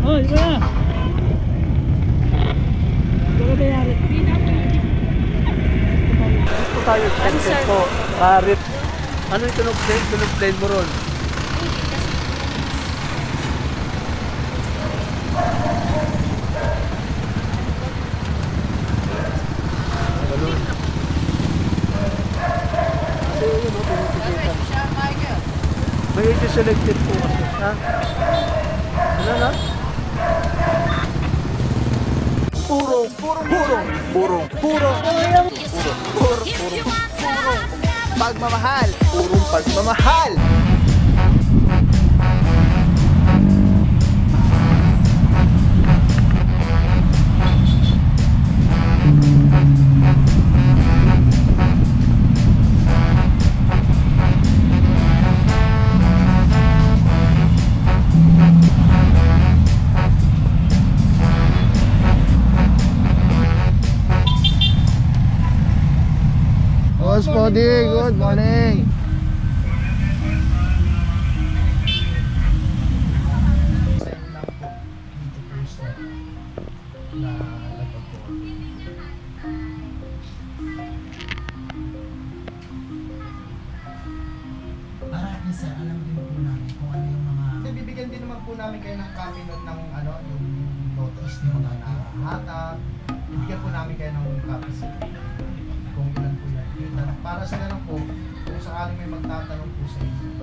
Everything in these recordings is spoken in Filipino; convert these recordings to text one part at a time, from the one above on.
Oh, di ba na? Ano nangyari? Gusto tayo expensive po. Rip. Ano yung tunog plane mo ron? May ito selected po kasi, ha? Ano na? Puro pagmamahal. Purong pagmamahal. Boss Podi, good morning. Para at least sir, alam din po namin kung ano yung mga... Bibigyan din naman po namin kayo ng copy ng ano, yung notice ng mga nahahatap. Bibigyan po namin kayo ng copies. Kung ilan po yan. Para sa ganun po, kung sakaling may magtatanong po sa inyo,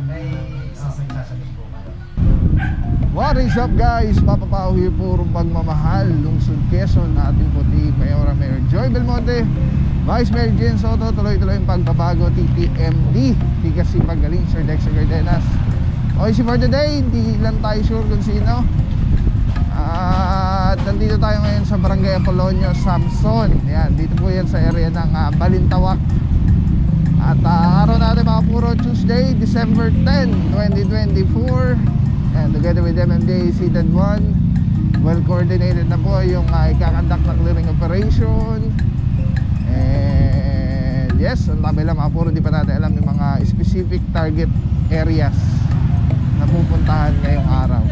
may sasagot po. What is up guys? Papa Pao here, purong pagmamahal, Lungsod Quezon, ating puti Mayor Joy Belmonte, Vice Mayor Jen Soto. Tuloy-tuloy yung pagbabago, TTMD, di kasi pagaling Sir Dexter Gardenas. Okay, for today, hindi lang tayo sure kung sino. At nandito tayo ngayon sa Barangay Apolonio, Samson. Yan, dito po yan sa area ng Balintawak. At araw natin mga puro, Tuesday, December 10, 2024. And together with MMDA Seated 1, well coordinated na po yung ikakandak na clearing operation. And yes, ang tabi lang mga puro, di pa natin alam yung mga specific target areas na pupuntahan ngayong araw.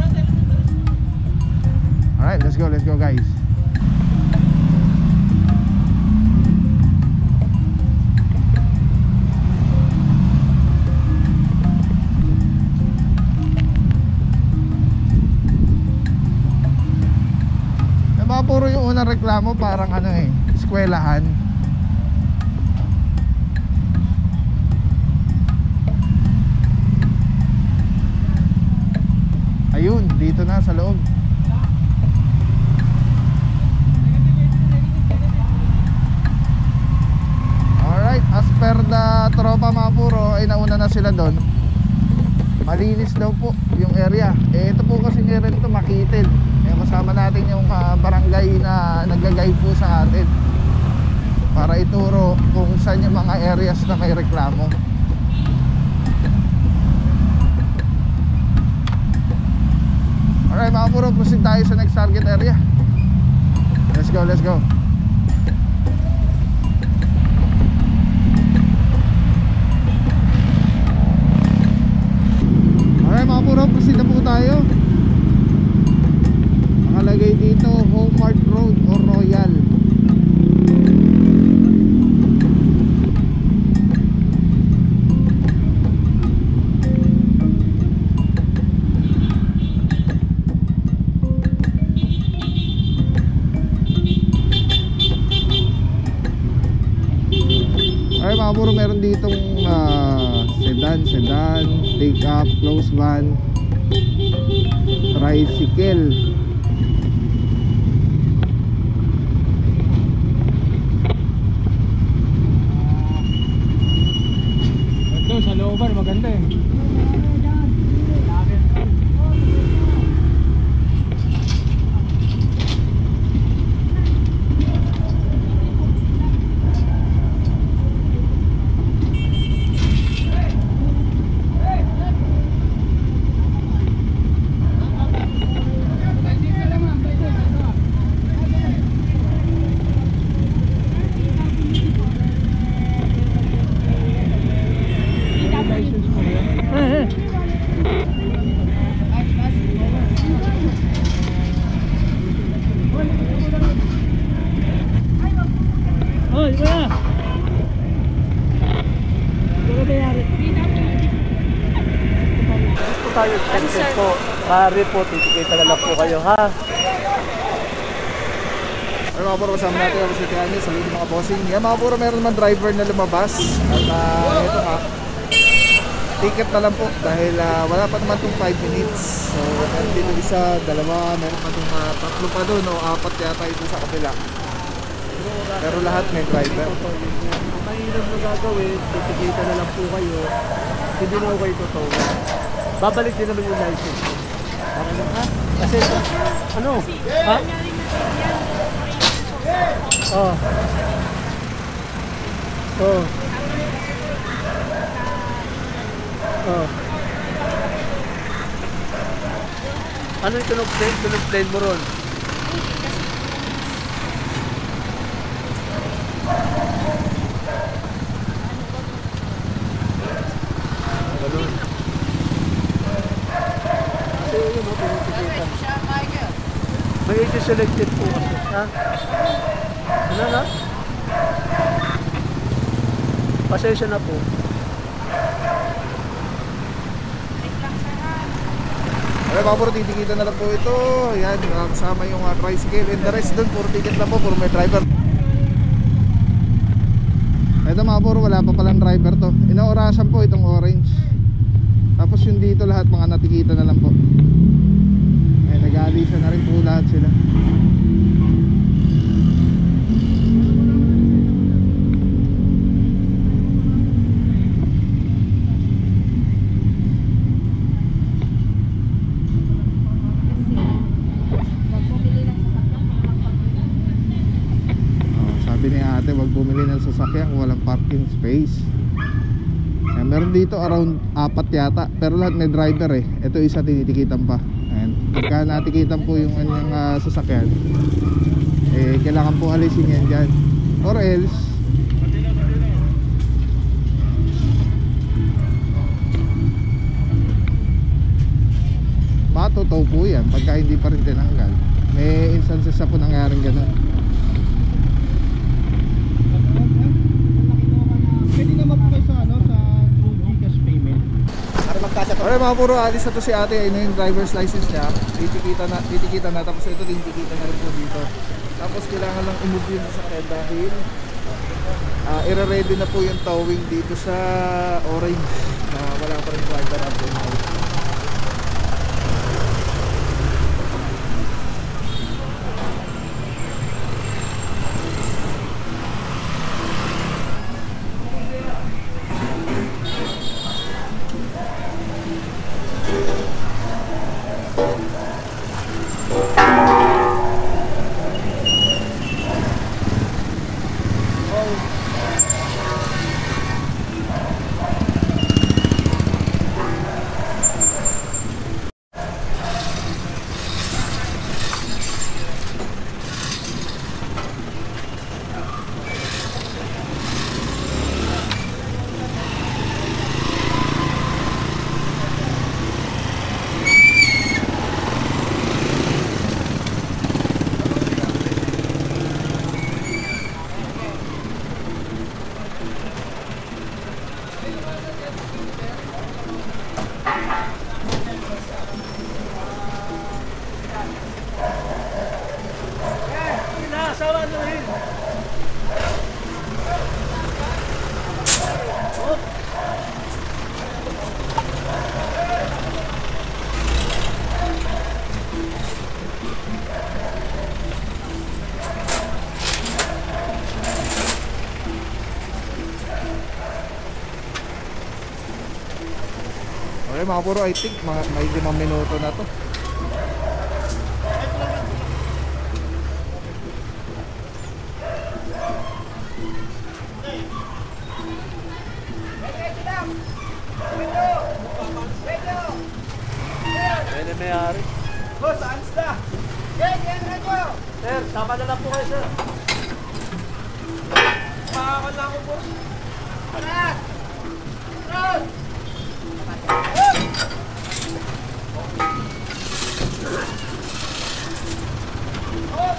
Alright, let's go guys. Puro yung unang reklamo parang ano eskwelahan. Ayun, dito na sa loob. Alright, as per the tropa mga puro ay nauna na sila doon. Malinis daw po yung area. Ito po kasi area nito Makitid. Kasama natin yung barangay na nag-guide po sa atin para ituro kung saan yung mga areas na may reklamo. Alright mga puro, proceed tayo sa next target area. Let's go. Alright mga puro, proceed na po tayo. Nakalagay dito Homart Road or Royal. Ay mga puro, meron ditong sedan, take up, close van, tricycle. Sa looban, maganda eh. tayo extended po. Maaari po, titikita na lang po kayo, ha? Ay mga puro, kasama natin ako si Tiani sa mga bossing. Yan mga puro, meron naman driver na lumabas. At ito ha, ticket na lang po dahil wala pa naman itong 5 minutes. So nandito isa, dalawa, meron pa itong tatlo pa doon o apat yata ito sa kapila. Pero lahat may driver. Mahirap na gagawin, titikita na lang po kayo. Hindi na okay totoo. Babalik din naman yung license. Para lang ha? Kasi, ano? Ha? Oh. Oh. Oh. Ano yung tunog-plane mo ron? Ganun. Kasi yun mo, tinitikitan. May age selected po kasi. Ha? Ano na? Pasensya na po. Okay mga puro, titikita na lang po ito. Yan, kasama yung tricycle and the rest doon, puro ticket lang po, puro may driver. Ito mga puro, wala pa palang driver to. Inaorasan po itong orange. Tapos yung dito lahat mga natikita na lang po. Ay, nag-aalisa na rin po lahat sila. Sabi ni ate, wag bumili ng sasakyan kung walang parking space. Meron dito around 4 yata, pero lahat may driver eh. Ito isa tinitikitan pa. Ayan. Pagka natikitan po yung kanyang sasakyan, eh kailangan po alisin yan dyan. Or else matotoo po yan pagka hindi pa rin tinanggal. May instances na po nangyaring ganun. Pwede naman po kayo sa ano, sa through GCash payment. Alright mga puro, alis na to si ate. Ayun na yung driver's license niya. Titikita na. Tapos ito din titikita na rin po dito. Tapos kailangan lang i-move yun sa akin dahil i-ready na po yung towing dito sa orange na wala pa rin driver up to now. Okay mga puro, I think may 5 minuto na to. Ayun ang may-ari. Boss, saan na? Sir, sama na lang po kayo, sir. Makakon na ako, boss.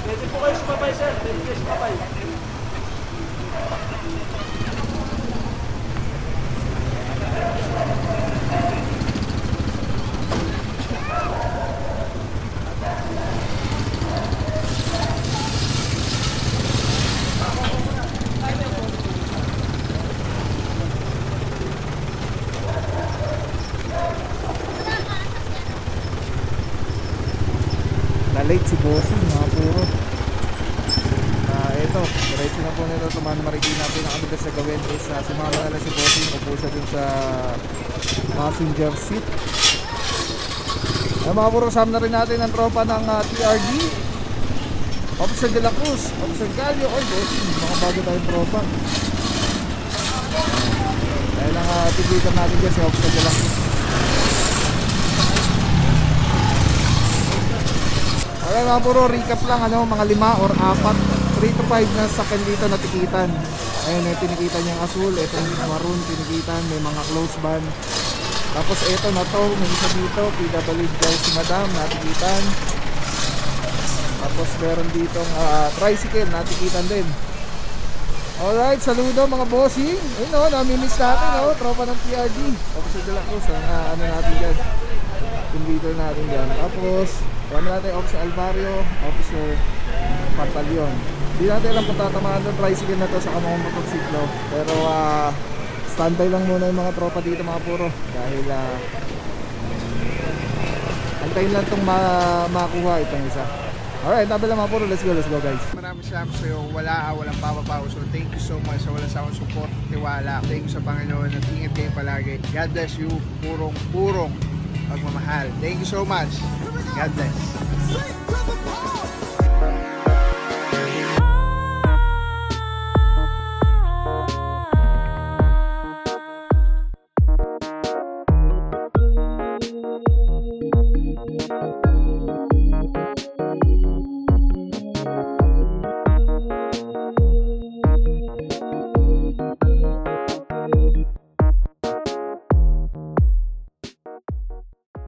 Pwede po kayo sumabay, sir. Pwede kayo sumabay. late si Bossing mga puro. Ito, diretso na po nito Tuman Marikina. Pinakamigas na gawin is sumama na lang si Bossing. Upo siya dun sa passenger seat. Ay mga puro, kasama na rin natin ang tropa ng TRD, Officer De La Cruz, Officer Gallo. Oy Bossing, mga bago tayong tropa. Dahil ang tigitan natin dyan si Officer De La Cruz. Okay mga puro, recap lang mga 5 or 4 3 to 5 na sakyan dito na tikitan. Ayun, tinikitan yung asul, ito yung maroon tinikitan, may mga close band. Tapos ito na to, may isa dito, PWD si Madam, natikitan. Tapos meron ditong tricycle, natikitan din. Alright, saludo mga bossing. Ayun o, namimiss natin tropa ng PRD, Officer De La Cruz, ang natin dyan, yung leader natin dyan. Tapos natin Officer Alvario, Officer Pantaleon. Hindi natin alam kung tatamaan ng tricycle na to sa mga motociklo. Pero standby lang muna yung mga tropa dito mga puro. Dahil antayin lang itong makuha itong isa. Alright, tabi lang mga puro. Let's go guys. Maraming salamat sa iyo. Walang papapaw. So thank you so much sa walang sawang support, tiwala. Thank you sa Panginoon at ingat kayo palagi. God bless you. Purong pagmamahal. Thank you so much. God bless.